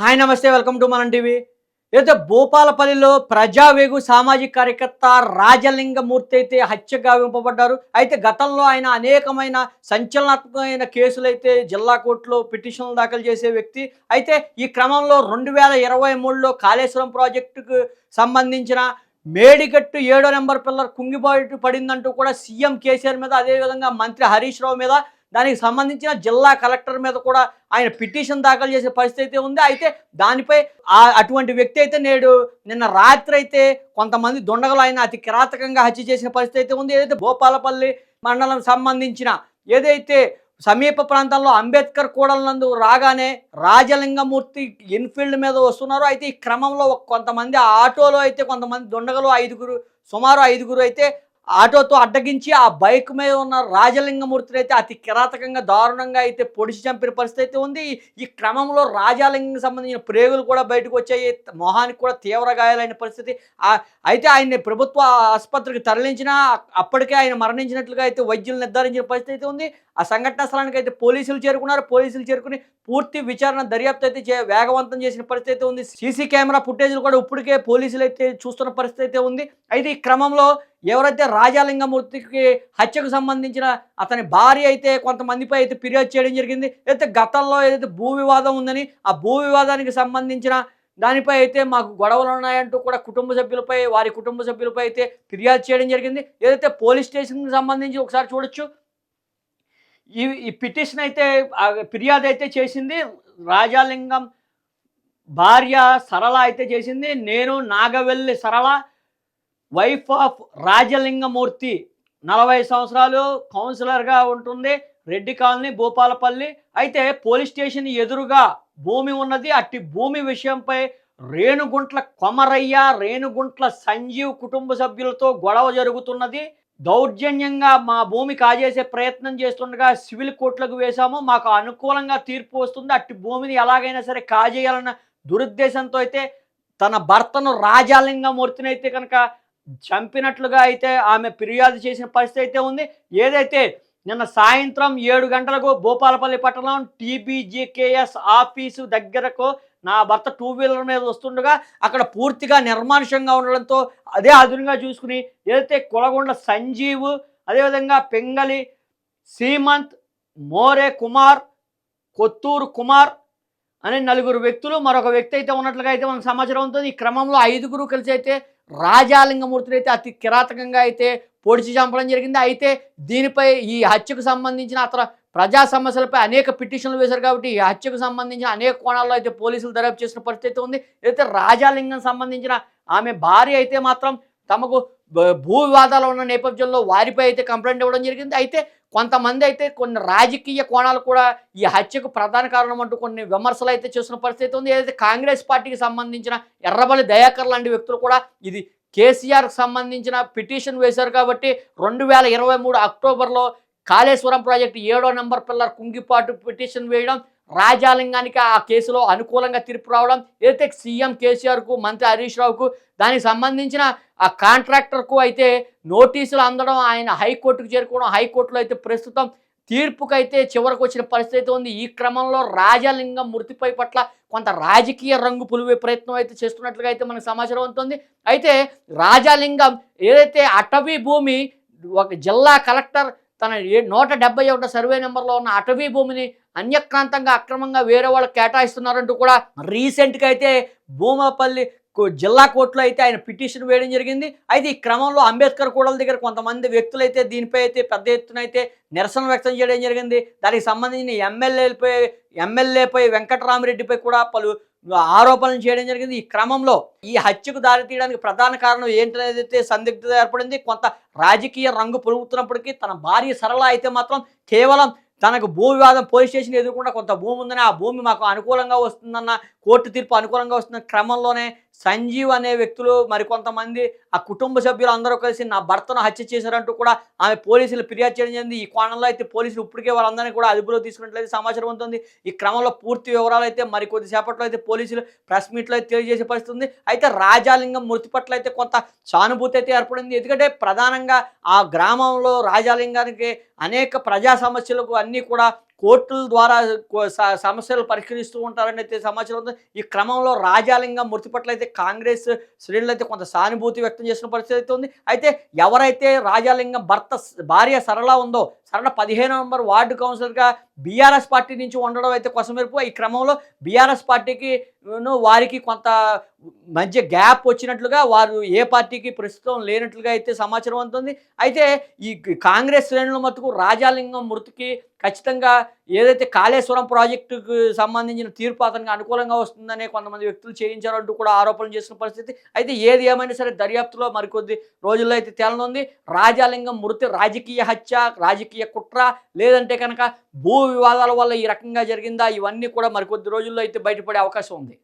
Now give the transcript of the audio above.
Hi నమస్తే welcome to మనం TV. అయితే భూపాలపల్లిలో ప్రజావేగు సామాజిక కార్యకర్త రాజలింగమూర్తి అయితే హత్య గావింపబడ్డారు. అయితే గతంలో ఆయన అనేకమైన సంచలనాత్మకమైన కేసులైతే జిల్లా కోర్టులో పిటిషన్లు దాఖలు చేసే వ్యక్తి. అయితే ఈ క్రమంలో 2023లో కాళేశ్వరం ప్రాజెక్టుకు సంబంధించిన మేడిగట్టు 7 నెంబర్ పిల్లర్ కుంగిబాటు పడిందంటూ కూడా సీఎం కేసీఆర్ మీద, అదేవిధంగా మంత్రి హరీష్ రావు మీద, దానికి సంబంధించిన జిల్లా కలెక్టర్ మీద కూడా ఆయన పిటిషన్ దాఖలు చేసే పరిస్థితి అయితే ఉంది. అయితే దానిపై అటువంటి వ్యక్తి అయితే నిన్న రాత్రి అయితే కొంతమంది దుండగులు ఆయన అతి కిరాతకంగా హత్య చేసిన పరిస్థితి అయితే ఉంది. ఏదైతే భూపాలపల్లి మండలం సంబంధించిన ఏదైతే సమీప ప్రాంతాల్లో అంబేద్కర్ కూడలందు రాగానే రాజలింగమూర్తి ఇన్ఫీల్డ్ మీద వస్తున్నారు. అయితే ఈ క్రమంలో కొంతమంది ఆటోలో అయితే కొంతమంది దుండగులు సుమారు ఐదుగురు అయితే ఆటోతో అడ్డగించి ఆ బైక్ మీద ఉన్న రాజలింగమూర్తిని అయితే అతి కిరాతకంగా దారుణంగా అయితే పొడిచి చంపిన పరిస్థితి అయితే ఉంది. ఈ క్రమంలో రాజాలింగం సంబంధించిన ప్రేగులు కూడా బయటకు వచ్చాయి. మొహానికి కూడా తీవ్ర గాయాలైన పరిస్థితి. అయితే ఆయన్ని ప్రభుత్వ ఆసుపత్రికి తరలించినా అప్పటికే ఆయన మరణించినట్లుగా అయితే వైద్యులు నిర్ధారించిన పరిస్థితి అయితే ఉంది. ఆ సంఘటనా స్థలానికి అయితే పోలీసులు చేరుకున్నారు. పోలీసులు చేరుకుని పూర్తి విచారణ దర్యాప్తు అయితే వేగవంతం చేసిన పరిస్థితి అయితే ఉంది. సీసీ కెమెరా ఫుటేజ్లు కూడా ఇప్పటికే పోలీసులు అయితే చూస్తున్న పరిస్థితి అయితే ఉంది. అయితే ఈ క్రమంలో ఎవరైతే రాజాలింగమూర్తికి హత్యకు సంబంధించిన అతని భార్య అయితే కొంతమందిపై అయితే ఫిర్యాదు చేయడం జరిగింది. అయితే గతంలో ఏదైతే భూ వివాదం ఉందని, ఆ భూ వివాదానికి సంబంధించిన దానిపై అయితే మాకు గొడవలు ఉన్నాయంటూ కూడా వారి కుటుంబ సభ్యులపై అయితే ఫిర్యాదు చేయడం జరిగింది. ఏదైతే పోలీస్ స్టేషన్కి సంబంధించి ఒకసారి చూడొచ్చు. ఈ పిటిషన్ అయితే ఫిర్యాదు అయితే చేసింది రాజాలింగం భార్య సరళ అయితే చేసింది. నేను నాగవెల్లి సరళ, వైఫ్ ఆఫ్ రాజలింగమూర్తి, 40 సంవత్సరాలు, కౌన్సిలర్గా ఉంటుంది, రెడ్డి కాలనీ, భూపాలపల్లి. అయితే పోలీస్ స్టేషన్ ఎదురుగా భూమి ఉన్నది. అట్టి భూమి విషయంపై రేణుగుంట్ల కొమరయ్య, రేణుగుంట్ల సంజీవ్ కుటుంబ సభ్యులతో గొడవ జరుగుతున్నది. దౌర్జన్యంగా మా భూమి కాజేసే ప్రయత్నం చేస్తుండగా సివిల్ కోర్టులకు వేశాము. మాకు అనుకూలంగా తీర్పు వస్తుంది. అట్టి భూమిని ఎలాగైనా సరే కాజేయాలన్న దురుద్దేశంతో అయితే తన భర్తను రాజాలింగమూర్తిని అయితే కనుక చంపినట్లుగా అయితే ఆమె ఫిర్యాదు చేసిన పరిస్థితి అయితే ఉంది. ఏదైతే నిన్న సాయంత్రం 7 గంటలకు భూపాలపల్లి పట్టణం టీబీజీకేఎస్ ఆఫీసు దగ్గరకు నా భర్త 2 వీలర్ మీద వస్తుండగా అక్కడ పూర్తిగా నిర్మానుషంగా ఉండడంతో అదే అదునుగా చూసుకుని ఏదైతే కులగొండ సంజీవ్, అదేవిధంగా పెంగలి సీమంత్, మోరే కుమార్, కొత్తూరు కుమార్ అనే 4 వ్యక్తులు, మరొక వ్యక్తి అయితే ఉన్నట్లుగా అయితే మనకు సమాచారం ఉంటుంది. ఈ క్రమంలో 5గురు కలిసి అయితే రాజాలింగమూర్తిని అయితే అతి కిరాతకంగా అయితే పొడిచి చంపడం జరిగింది. అయితే దీనిపై ఈ హత్యకు సంబంధించిన ప్రజా సమస్యలపై అనేక పిటిషన్లు వేశారు కాబట్టి ఈ హత్యకు సంబంధించిన అనేక కోణాల్లో అయితే పోలీసులు దర్యాప్తు చేసిన పరిస్థితి ఉంది. అయితే రాజాలింగం సంబంధించిన ఆమె భార్య అయితే మాత్రం తమకు భూ వివాదాలు ఉన్న నేపథ్యంలో వారిపై అయితే కంప్లైంట్ ఇవ్వడం జరిగింది. అయితే కొంతమంది అయితే కొన్ని రాజకీయ కోణాలు కూడా ఈ హత్యకు ప్రధాన కారణం అంటూ కొన్ని విమర్శలు అయితే చేస్తున్న పరిస్థితి ఉంది. ఏదైతే కాంగ్రెస్ పార్టీకి సంబంధించిన ఎర్రబల్లి దయాకర్ లాంటి వ్యక్తులు కూడా ఇది కేసీఆర్కి సంబంధించిన పిటిషన్ వేశారు కాబట్టి 2023 అక్టోబర్లో కాళేశ్వరం ప్రాజెక్టు 7వ నెంబర్ పిల్లర్ కుంగిపాటు పిటిషన్ వేయడం, రాజాలింగానికి ఆ కేసులో అనుకూలంగా తీర్పు రావడం, ఏదైతే సీఎం కేసీఆర్కు, మంత్రి హరీష్ రావుకు, దానికి సంబంధించిన ఆ కాంట్రాక్టర్కు అయితే నోటీసులు అందడం, ఆయన హైకోర్టుకు చేరుకోవడం, హైకోర్టులో అయితే ప్రస్తుతం తీర్పుకైతే చివరకు వచ్చిన పరిస్థితి ఉంది. ఈ క్రమంలో రాజాలింగం మృతిపై పట్ల కొంత రాజకీయ రంగు పులివే ప్రయత్నం అయితే చేస్తున్నట్లుగా అయితే మనకు సమాచారం ఉంటుంది. అయితే రాజాలింగం ఏదైతే అటవీ భూమి ఒక జిల్లా కలెక్టర్ తన 171 సర్వే నెంబర్లో ఉన్న అటవీ భూమిని అన్యక్రాంతంగా అక్రమంగా వేరే వాళ్ళకి కేటాయిస్తున్నారంటూ కూడా రీసెంట్గా అయితే భూమపల్లి జిల్లా కోర్టులో అయితే ఆయన పిటిషన్ వేయడం జరిగింది. అయితే ఈ క్రమంలో అంబేద్కర్ కూడల దగ్గర కొంతమంది వ్యక్తులు అయితే దీనిపై అయితే పెద్ద ఎత్తున అయితే నిరసన వ్యక్తం చేయడం జరిగింది. దానికి సంబంధించిన ఎమ్మెల్యేపై వెంకటరామిరెడ్డిపై కూడా పలు ఆరోపణలు చేయడం జరిగింది. ఈ క్రమంలో ఈ హత్యకు దారితీయడానికి ప్రధాన కారణం ఏంటనేది అయితే సందిగ్ధత ఏర్పడింది. కొంత రాజకీయ రంగు పొరుగుతున్నప్పటికీ తన భార్య సరళ అయితే మాత్రం కేవలం తనకు భూ వివాదం పోలీస్ స్టేషన్ ఎదుర్కొంటే కొంత భూమి ఉందని, ఆ భూమి మాకు అనుకూలంగా వస్తుందన్న కోర్టు తీర్పు అనుకూలంగా వస్తున్న క్రమంలోనే సంజీవ్ అనే వ్యక్తులు మరికొంతమంది ఆ కుటుంబ సభ్యులు అందరూ కలిసి నా భర్తను హత్య చేశారంటూ కూడా ఆమె పోలీసులు ఫిర్యాదు చేయడం జరిగింది. ఈ కోణంలో అయితే పోలీసులు ఇప్పటికే వాళ్ళందరినీ కూడా అదుపులో తీసుకున్నట్లయితే సమాచారం ఉంటుంది. ఈ క్రమంలో పూర్తి వివరాలు అయితే మరి కొద్దిసేపట్లో అయితే పోలీసులు ప్రెస్ మీట్లో అయితే తెలియజేసే పరిస్థితి ఉంది. అయితే రాజాలింగం మృతి పట్ల అయితే కొంత సానుభూతి అయితే ఏర్పడింది. ఎందుకంటే ప్రధానంగా ఆ గ్రామంలో రాజాలింగానికి అనేక ప్రజా సమస్యలకు అన్నీ కూడా కోర్టుల ద్వారా సమస్యలు పరిష్కరిస్తూ ఉంటారని అయితే సమాచారం ఉంది. ఈ క్రమంలో రాజాలింగం మృతి పట్ల అయితే కాంగ్రెస్ శ్రేణులు అయితే కొంత సానుభూతి వ్యక్తం చేసిన పరిస్థితి అయితే ఉంది. అయితే ఎవరైతే రాజాలింగం భార్య సరళ ఉందో, సరళ 15 నంబర్ వార్డు కౌన్సిలర్గా బీఆర్ఎస్ పార్టీ నుంచి ఉండడం అయితే కొసమెరుపు. ఈ క్రమంలో బీఆర్ఎస్ పార్టీకి వారికి కొంత మధ్య గ్యాప్ వచ్చినట్లుగా, వారు ఏ పార్టీకి ప్రస్తుతం లేనట్లుగా అయితే సమాచారం అందుతుంది. అయితే ఈ కాంగ్రెస్ శ్రేణుల మట్టుకు రాజాలింగం మృతికి ఖచ్చితంగా ఏదైతే కాళేశ్వరం ప్రాజెక్టుకు సంబంధించిన తీర్పు అతనికి అనుకూలంగా వస్తుందనే కొంతమంది వ్యక్తులు చేయించారంటూ కూడా ఆరోపణలు చేసిన పరిస్థితి. అయితే ఏది ఏమైనా సరే దర్యాప్తులో మరికొద్ది రోజుల్లో అయితే తేలనుంది. రాజాలింగం మృతి రాజకీయ హత్య, రాజకీయ కుట్ర, లేదంటే కనుక భూ వివాదాల వల్ల ఈ రకంగా జరిగిందా, ఇవన్నీ కూడా మరికొద్ది రోజుల్లో అయితే బయటపడే అవకాశం ఉంది.